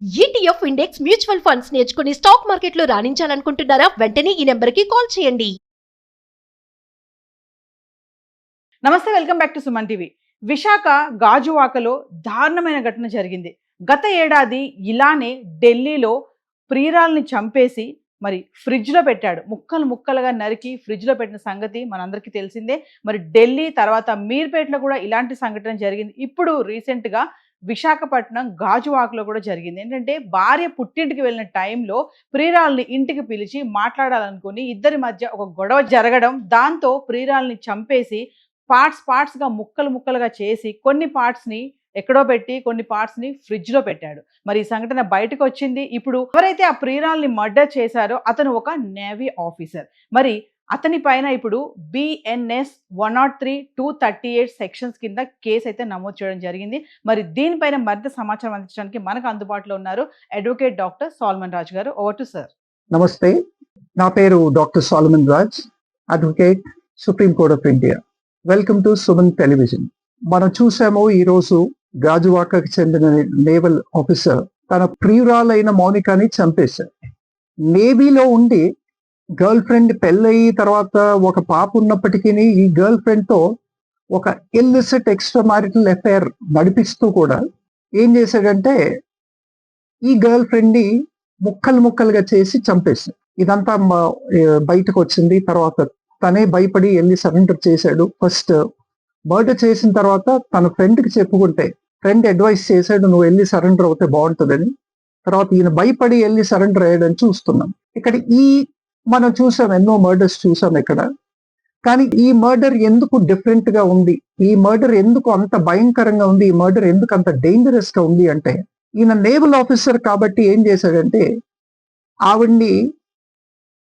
ETF index mutual funds నేర్చుకుని stock మార్కెట్లో రాణించాలనుకుంటున్నారా? వెంటనే ఈ నెంబర్కి కాల్ చేయండి. నమస్తే, welcome back to Suman TV. Visakha గాజువాకలో దారుణమైన ఘటన జరిగింది. గత ఏడాది ఇలానే ఢిల్లీలో ప్రియురాల్ని చంపేసి మరి ఫ్రిడ్జ్లో పెట్టాడు. ముక్కలు ముక్కలుగా నరికి ఫ్రిడ్జ్లో పెట్టిన సంగతి మనందరికీ తెలిసిందే. మరి ఢిల్లీ తర్వాత మీర్పేటలో కూడా ఇలాంటి సంఘటన జరిగింది. ఇప్పుడు రీసెంట్గా విశాఖపట్నం గాజువాకలో కూడా జరిగింది. ఏంటంటే భార్య పుట్టింటికి వెళ్ళిన టైంలో ప్రియురాల్ని ఇంటికి పిలిచి మాట్లాడాలనుకుని ఇద్దరి మధ్య ఒక గొడవ జరగడం, దాంతో ప్రియురాల్ని చంపేసి పార్ట్స్గా ముక్కలుగా చేసి కొన్ని పార్ట్స్ని ఎక్కడో పెట్టి కొన్ని పార్ట్స్ని ఫ్రిడ్జ్లో పెట్టాడు. మరి ఈ సంఘటన బయటకు వచ్చింది. ఇప్పుడు ఎవరైతే ఆ ప్రియురాల్ని మర్డర్ చేశారో అతను ఒక నేవీ ఆఫీసర్. మరి అతని పైన ఇప్పుడు BNS 103(238) సెక్షన్స్ కింద కేసు అయితే నమోదు చేయడం జరిగింది. మరి దీనిపైన మరింత సమాచారం అందించడానికి మనకు అందుబాటులో ఉన్నారు advocate doctor Solomon Raj garu. Over to sir. నమస్తే, నా పేరు doctor Solomon Raj, advocate, Supreme Court of India. Welcome to Suman Television. మనం చూసాము ఈరోజు గాజువాకకి చెందిన నేవల్ ఆఫీసర్ తన ప్రియురాలైన మౌనికాని చంపేశారు. నేవీలో ఉండి గర్ల్ ఫ్రెండ్ పెళ్ళయి తర్వాత ఒక పాప ఉన్నప్పటికీ ఈ గర్ల్ ఫ్రెండ్ తో ఒక ఇల్లిసిట్ ఎక్స్ట్రా మ్యారిటల్ అఫైర్ నడిపిస్తూ కూడా ఏం చేశాడంటే ఈ గర్ల్ ఫ్రెండ్ ని ముక్కలుగా చేసి చంపేశాడు. ఇదంతా బయటకు వచ్చింది. తర్వాత తనే భయపడి వెళ్ళి సరెండర్ చేశాడు. ఫస్ట్ మర్డర్ చేసిన తర్వాత తన ఫ్రెండ్కి చెప్పుకుంటే ఫ్రెండ్ అడ్వైస్ చేశాడు, నువ్వు వెళ్ళి సరెండర్ అవుతే బాగుంటుందని. తర్వాత ఈయన భయపడి వెళ్ళి సరెండర్ అయ్యాడని చూస్తున్నాం. ఇక్కడ మనం చూసాం, ఎన్నో మర్డర్స్ చూసాం ఇక్కడ. కానీ ఈ మర్డర్ ఎందుకు డిఫరెంట్ గా ఉంది, ఈ మర్డర్ ఎందుకు అంత భయంకరంగా ఉంది, ఈ మర్డర్ ఎందుకు అంత డేంజరస్ గా ఉంది అంటే, ఈయన నేవల్ ఆఫీసర్ కాబట్టి ఏం చేశాడంటే ఆవిడ్ని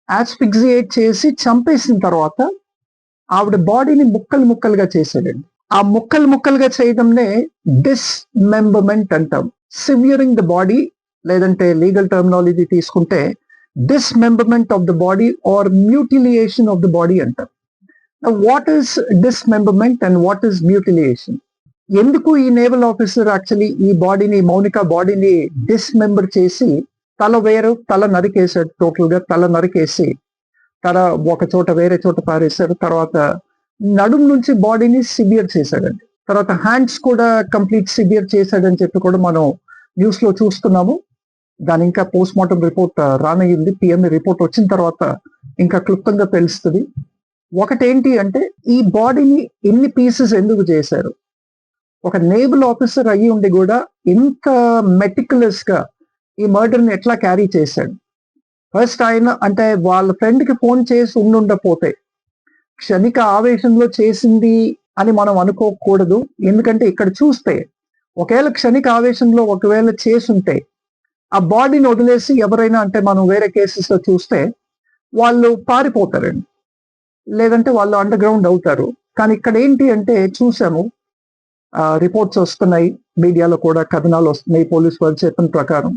ఆస్ఫిక్సియేట్ చేసి చంపేసిన తర్వాత ఆవిడ బాడీని ముక్కలుగా చేశాడండి. ఆ ముక్కలుగా చేయడంనే డిస్మెంబర్మెంట్ అంటాం. సివియరింగ్ ద బాడీ, లేదంటే లీగల్ టర్మినాలజీ తీసుకుంటే dismemberment of the body or mutilation of the body అంటారు. Now what is dismemberment and what is mutilation? ఎందుకు ఈ నేవల్ ఆఫీసర్ యాక్చువల్లీ ఈ బాడీని, మౌనిక బాడీని డిస్మెంబర్ చేసి తల నరికేశాడు. టోటల్ గా తల నరికేసి తల ఒక చోట వేరే చోట పారేశాడు. తర్వాత నడుం నుంచి బాడీని సివియర్ చేశాడండి. తర్వాత హ్యాండ్స్ కూడా కంప్లీట్ సివియర్ చేశాడని చెప్పి కూడా మనం న్యూస్ లో చూస్తున్నాము. దాని ఇంకా పోస్ట్ మార్టం రిపోర్ట్ రానయ్యింది. PMA రిపోర్ట్ వచ్చిన తర్వాత ఇంకా క్లుప్తంగా తెలుస్తుంది. ఒకటేంటి అంటే ఈ బాడీని ఎన్ని పీసెస్ ఎందుకు చేశారు, ఒక నేవల్ ఆఫీసర్ అయ్యి ఉండి కూడా ఇంత మెటిక్యులస్ గా ఈ మర్డర్ని ఎట్లా క్యారీ చేశాడు. ఫస్ట్ ఆయన అంటే వాళ్ళ ఫ్రెండ్ కి ఫోన్ చేసి ఉండుండపోతే క్షణిక ఆవేశంలో చేసింది అని మనం అనుకోకూడదు. ఎందుకంటే ఇక్కడ చూస్తే ఒకవేళ క్షణిక ఆవేశంలో ఒకవేళ చేసుంటే ఆ బాడీని వదిలేసి ఎవరైనా, అంటే మనం వేరే కేసెస్ లో చూస్తే వాళ్ళు పారిపోతారండి, లేదంటే వాళ్ళు అండర్ గ్రౌండ్ అవుతారు. కానీ ఇక్కడ ఏంటి అంటే చూసాము, రిపోర్ట్స్ వస్తున్నాయి, మీడియాలో కూడా కథనాలు వస్తున్నాయి. పోలీస్ వాళ్ళు చెప్పిన ప్రకారం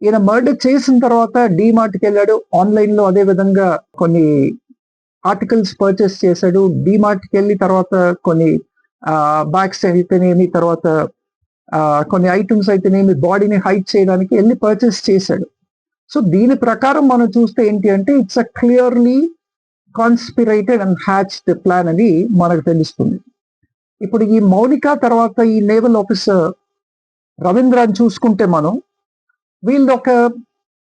ఈయన మర్డర్ చేసిన తర్వాత డీమార్ట్కి వెళ్ళాడు. ఆన్లైన్ లో అదే విధంగా కొన్ని ఆర్టికల్స్ పర్చేస్ చేశాడు. డీమార్ట్కి వెళ్ళి తర్వాత కొన్ని బ్యాగ్స్ అయితేనేమి, తర్వాత కొన్ని ఐటమ్స్ అయితేనేమి బాడీని హైడ్ చేయడానికి వెళ్ళి పర్చేస్ చేశాడు. సో దీని ప్రకారం మనం చూస్తే ఏంటి అంటే it's a clearly conspirated and hatched plan అని మనకు తెలుస్తుంది. ఇప్పుడు ఈ మౌనిక తర్వాత ఈ నేవల్ ఆఫీసర్ రవీంద్రాన్ని చూసుకుంటే మనం వీళ్ళది ఒక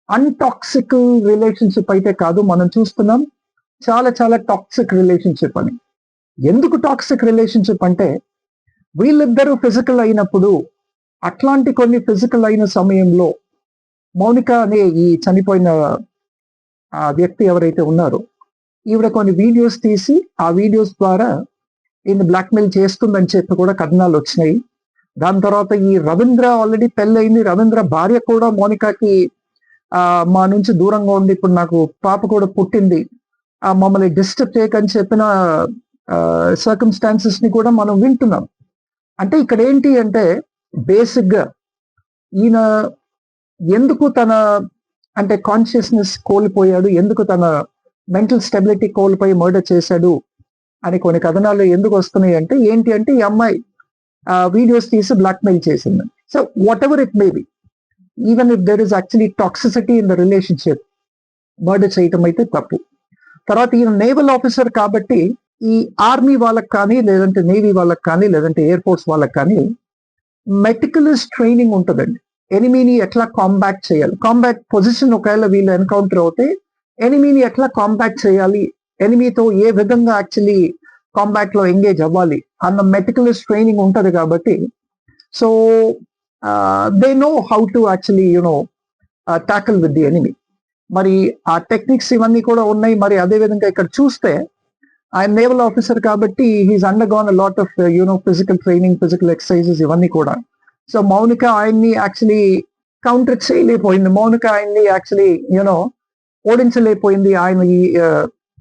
అన్టాక్సిక్ రిలేషన్షిప్ అయితే కాదు, మనం చూస్తున్నాం చాలా టాక్సిక్ రిలేషన్షిప్ అని. ఎందుకు టాక్సిక్ రిలేషన్షిప్ అంటే వీళ్ళిద్దరూ ఫిజికల్ అయినప్పుడు, అట్లాంటి కొన్ని ఫిజికల్ అయిన సమయంలో మౌనిక అనే ఈ చనిపోయిన వ్యక్తి ఎవరైతే ఉన్నారో ఈవిడ కొన్ని వీడియోస్ తీసి ఆ వీడియోస్ ద్వారా ఈయన బ్లాక్మెయిల్ చేస్తుందని చెప్పి కూడా కథనాలు వచ్చినాయి. దాని తర్వాత ఈ రవీంద్ర ఆల్రెడీ పెళ్ళయింది. రవీంద్ర భార్య కూడా మౌనికకి మా నుంచి దూరంగా ఉండి ఇప్పుడు నాకు పాప కూడా పుట్టింది, మమ్మల్ని డిస్టర్బ్ చేయకని చెప్పిన సర్కమ్స్టాన్సెస్ ని కూడా మనం వింటున్నాం. అంటే ఇక్కడ ఏంటి అంటే బేసిక్ గా ఈయన ఎందుకు తన అంటే కాన్షియస్నెస్ కోల్పోయాడు, ఎందుకు తన మెంటల్ స్టెబిలిటీ కోల్పోయి మర్డర్ చేశాడు అని కొన్ని కథనాలు ఎందుకు వస్తున్నాయి అంటే ఏంటి అంటే ఈ అమ్మాయి వీడియోస్ తీసి బ్లాక్మెయిల్ చేసింది. So what ever it may be, even if there is actually toxicity in the relationship, murder చేయటం అయితే తప్పు. తర్వాత ఈయన నేవల్ ఆఫీసర్ కాబట్టి ఈ ఆర్మీ వాళ్ళకి కానీ, లేదంటే నేవీ వాళ్ళకి కానీ, లేదంటే ఎయిర్ ఫోర్స్ వాళ్ళకి కానీ మెటికులస్ ట్రైనింగ్ ఉంటుందండి. ఎనిమీని ఎట్లా కాంబాక్ట్ చేయాలి, కాంబాక్ట్ పొజిషన్ ఒకవేళ వీళ్ళు ఎన్కౌంటర్ అవుతే ఎనిమీని ఎట్లా కాంబాక్ట్ చేయాలి, ఎనిమీతో ఏ విధంగా యాక్చువల్లీ కాంబాక్ట్ లో ఎంగేజ్ అవ్వాలి అన్న మెటికులస్ ట్రైనింగ్ ఉంటది కాబట్టి so they know how to actually tackle with the enemy. మరి ఆ టెక్నిక్స్ ఇవన్నీ కూడా ఉన్నాయి. మరి అదే విధంగా ఇక్కడ చూస్తే ఆయన నేవల్ ఆఫీసర్ కాబట్టి he's under gone lot of physical training, physical exercises ఇవన్నీ కూడా. సో మౌనిక ఆయన్ని యాక్చువల్లీ కౌంటర్ చేయలేకపోయింది, మౌనిక ఆయన్ని యాక్చువల్లీ ఓడించలేకపోయింది. ఆయన ఈ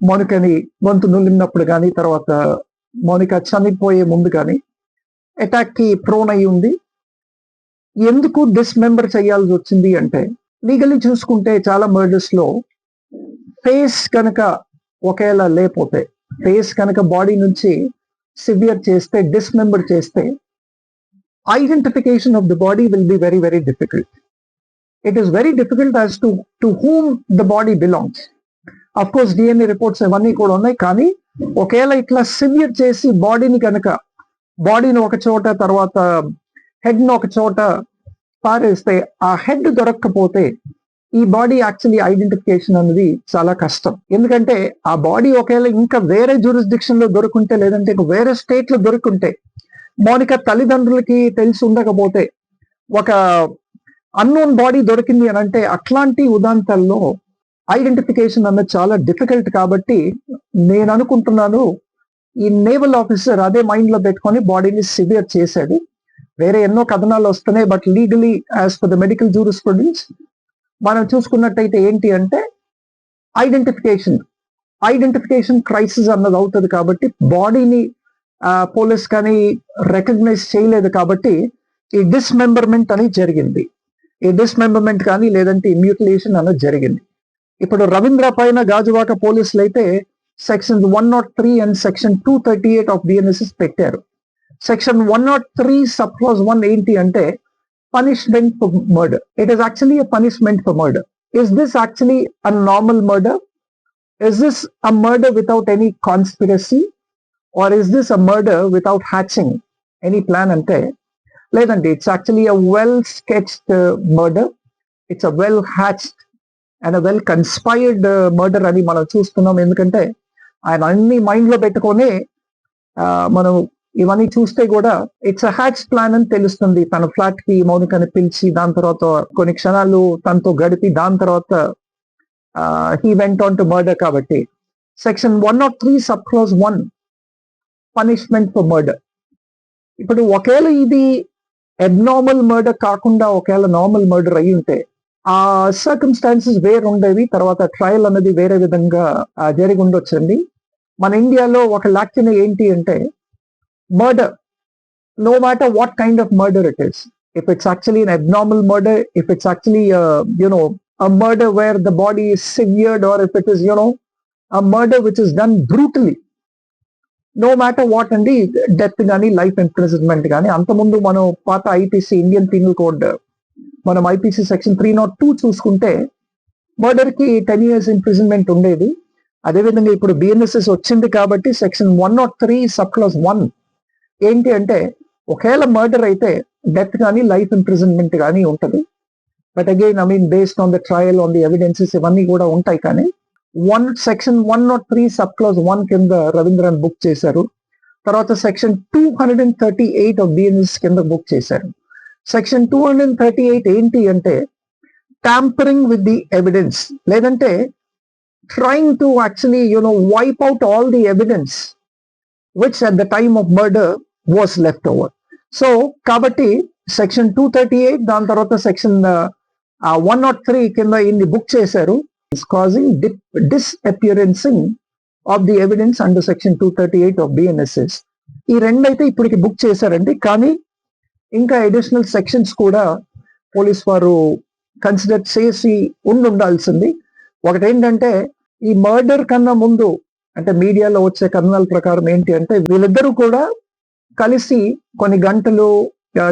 మౌనికని గొంతు నులిమినప్పుడు కానీ, తర్వాత మౌనిక చనిపోయే ముందు కానీ అటాక్ కి ప్రోన్ అయి ఉంది. ఎందుకు డిస్మెంబర్ చేయాల్సి వచ్చింది అంటే, లీగల్లీ చూసుకుంటే చాలా మర్డర్స్ లో ఫేస్ కనుక ఒకేళ లేకపోతే, ఫేస్ కనుక బాడీ నుంచి సివియర్ చేస్తే, డిస్మెంబర్ చేస్తే, identification of the body will be very very difficult. It is very difficult as to whom the body belongs. Of course DNA reports ఇవన్నీ కూడా ఉన్నాయి, కానీ ఒకవేళ ఇట్లా సివియర్ చేసి బాడీని ఒక చోట, తర్వాత హెడ్ ను ఒక చోట పారేస్తే, ఆ హెడ్ దొరక్కపోతే ఈ బాడీ యాక్చువల్లీ ఐడెంటిఫికేషన్ అనేది చాలా కష్టం. ఎందుకంటే ఆ బాడీ ఒకవేళ ఇంకా వేరే జ్యూరిస్డిక్షన్ లో దొరుకుంటే, లేదంటే వేరే స్టేట్ లో దొరుకుంటే, మౌనిక తల్లిదండ్రులకి తెలిసి ఉండకపోతే, ఒక అన్నోన్ బాడీ దొరికింది అని అంటే, అట్లాంటి ఉదాంతాల్లో ఐడెంటిఫికేషన్ అన్నది చాలా డిఫికల్ట్. కాబట్టి నేను అనుకుంటున్నాను ఈ నేవల్ ఆఫీసర్ అదే మైండ్ లో పెట్టుకొని బాడీని సివియర్ చేశాడు. వేరే ఎన్నో కథనాలు వస్తున్నాయి, but legally as per the medical jurisprudence మనం చూసుకున్నట్టయితే ఏంటి అంటే ఐడెంటిఫికేషన్ క్రైసిస్ అన్నది అవుతుంది. కాబట్టి బాడీని పోలీస్ కానీ రికగ్నైజ్ చేయలేదు, కాబట్టి ఈ డిస్మెంబర్మెంట్ అనేది జరిగింది. ఈ డిస్మెంబర్మెంట్ కానీ లేదంటే మ్యూటిలేషన్ అన్నది జరిగింది. ఇప్పుడు రవీంద్ర పైన గాజువాక పోలీసులు అయితే section 103 and section 238 of BNSS పెట్టారు. సెక్షన్ 103 సబ్ క్లాజ్ 1 ఏంటి అంటే punishment for murder. It is actually a punishment for murder. Is this actually a normal murder? Is this a murder without any conspiracy? Or is this a murder without hatching any plan ante? Ledante, it's actually a well sketched murder. It's a well hatched and a well conspired murder అని మనం చూస్తున్నాం. ఎందుకంటే ఆయన అన్ని mind లో పెట్టుకొని మనం ఇవన్నీ చూస్తే కూడా ఇట్స్ అ హ్యాచ్ ప్లాన్ అని తెలుస్తుంది. తన ఫ్లాట్ కి మౌనికని పిలిచి, దాని తర్వాత కొన్ని క్షణాలు తనతో గడిపి, దాని తర్వాత he went on to murder. కాబట్టి section 103 sub clause 1 punishment for murder. ఇప్పుడు ఒకవేళ ఇది అబ్నార్మల్ మర్డర్ కాకుండా ఒకవేళ నార్మల్ మర్డర్ అయి ఉంటే ఆ సర్కమ్స్టాన్సెస్ వేరు ఉండేవి, తర్వాత ట్రయల్ అనేది వేరే విధంగా జరిగి ఉండొచ్చండి. మన ఇండియాలో ఒక లాక్యన ఏంటి అంటే, murder, no matter what kind of murder it is, if it's actually an abnormal murder, if it's actually a murder where the body is severed, or if it is a murder which is done brutally, no matter what అండి, death కానీ life imprisonment కానీ. అంతకుముందు మనం పాత IPC Indian penal code మనం IPC section 302 చూసుకుంటే murder కి 10 years imprisonment ఉండేది. అదేవిధంగా ఇప్పుడు బిఎన్ఎస్ఎస్ వచ్చింది కాబట్టి సెక్షన్ 103 సబ్ క్లాజ్ 1 ఏంటి అంటే, ఒకవేళ మర్డర్ అయితే డెత్ కానీ లైఫ్ ఇంప్రిజన్మెంట్ కానీ ఉంటుంది. But again based on the trial, on the evidences ఇవన్నీ కూడా ఉంటాయి. కానీ సెక్షన్ 103 సబ్ క్లాజ్ 1 కింద రవీంద్రన్ బుక్ చేశారు. తర్వాత సెక్షన్ 238 ఆఫ్ బిఎన్ఎస్ కింద బుక్ చేశారు. సెక్షన్ 238 ఏంటి అంటే టాంపరింగ్ విత్ ది ఎవిడెన్స్, లేదంటే trying to actually wipe out all the evidence which at the time of murder was left over. So kabatti section 238 dan tarvata section 103 kinda inni book chesaru is causing disappearancing of the evidence under section 238 of BNSS. ఈ రెండైతే ఇప్పటికి book చేశారండి, కానీ ఇంకా additional sections కూడా police వారు consider చేసి ఉండాల్సింది. ఒకటి ఏంటంటే, ఈ మర్డర్ కన్నా ముందు అంటే మీడియాలో వచ్చే కథనాల ప్రకారం ఏంటి అంటే, వీళ్ళిద్దరూ కూడా కలిసి కొన్ని గంటలు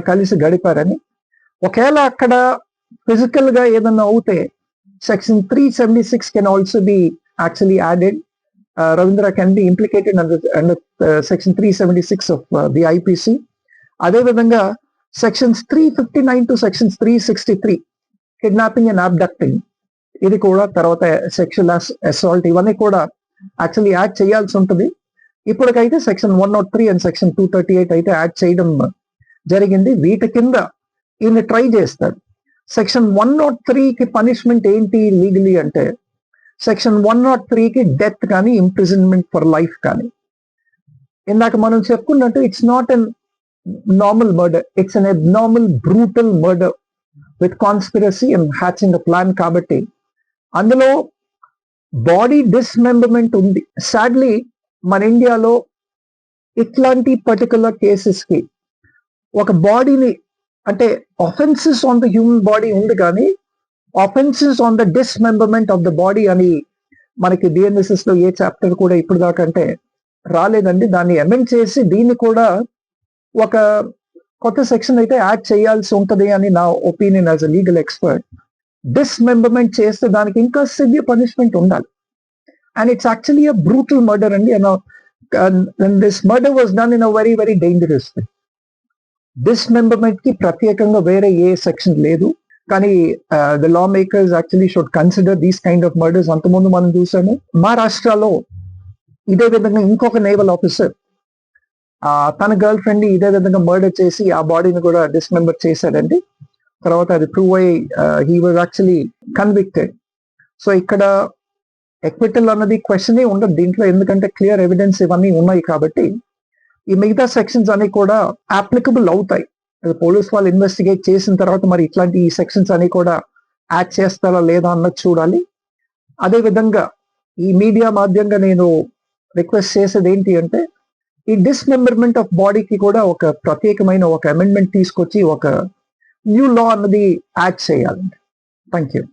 కలిసి గడిపారని. ఒకవేళ అక్కడ ఫిజికల్ గా ఏదన్నా అవుతే section 376 can also be actually added. Ravindra can be implicated under section 376 of the IPC. అదే విధంగా sections 359 to sections 363 kidnapping and abducting, ఇది కూడా తర్వాత సెక్షువల్ అసాల్ట్, ఇవన్నీ కూడా యాక్చువల్లీ యాడ్ చేయాల్సి ఉంటుంది. ఇప్పటికైతే సెక్షన్ 103 అండ్ సెక్షన్ 238 అయితే యాడ్ చేయడం జరిగింది. వీటి కింద ఈయన ట్రై చేస్తాడు. సెక్షన్ 103కి పనిష్మెంట్ ఏంటి లీగలీ అంటే, సెక్షన్ 103కి డెత్ కానీ ఇంప్రిజన్మెంట్ ఫర్ లైఫ్ కానీ. ఇందాక మనం చెప్పుకున్నట్టు it's not an normal murder, it's an abnormal brutal murder with conspiracy and hatching a plan. కాబట్టి అందులో బాడీ డిస్మెంబర్మెంట్ ఉంది. సాడ్లీ మన ఇండియాలో ఇట్లాంటి పర్టికులర్ కేసెస్ కి ఒక బాడీని, అంటే offences on the human body ఉంది కానీ offences on the dismemberment of the body అని మనకి డిఎన్ఎస్ఎస్ లో ఏ చాప్టర్ కూడా ఇప్పుడు దాకా అంటే రాలేదండి. దాన్ని అమెండ్ చేసి దీన్ని కూడా ఒక కొత్త సెక్షన్ అయితే యాడ్ చేయాల్సి ఉంటది అని నా opinion as a legal expert. Dismemberment చేస్తే దానికి ఇంకా సివియర్ పనిష్మెంట్ ఉండాలి. And it's actually a brutal murder అండి. And this murder was done in a very very dangerous way. Dismemberment కి ప్రత్యేకంగా వేరే ఏ సెక్షన్ లేదు. కానీ the law makers actually should consider these kind of murders. అంతకుముందు మనం చూసాము మహారాష్ట్రలో ఇదే విధంగా ఇంకొక నేవల్ ఆఫీసర్ తన గర్ల్ ఫ్రెండ్ ఇదే విధంగా మర్డర్ చేసి ఆ బాడీని కూడా డిస్మెంబర్ చేశాడండి. తర్వాత అది ప్రూవ్ అయ్యి he was actually convicted. So ఇక్కడ ఎక్విటల్ అన్నది క్వశ్చనే ఉండదు దీంట్లో, ఎందుకంటే క్లియర్ ఎవిడెన్స్ ఇవన్నీ ఉన్నాయి. కాబట్టి ఈ మిగతా సెక్షన్స్ అన్ని కూడా అప్లికబుల్ అవుతాయి. పోలీస్ వాళ్ళు ఇన్వెస్టిగేట్ చేసిన తర్వాత మరి ఇట్లాంటి ఈ సెక్షన్స్ అన్ని కూడా యాడ్ చేస్తారా లేదా అన్నది చూడాలి. అదే విధంగా ఈ మీడియా మాధ్యంగా నేను రిక్వెస్ట్ చేసేది ఏంటి అంటే, ఈ డిస్మెంబర్మెంట్ ఆఫ్ బాడీకి కూడా ఒక ప్రత్యేకమైన ఒక అమెండ్మెంట్ తీసుకొచ్చి ఒక న్యూ లా అన్నది యాడ్ చేయాలండి. Thank you.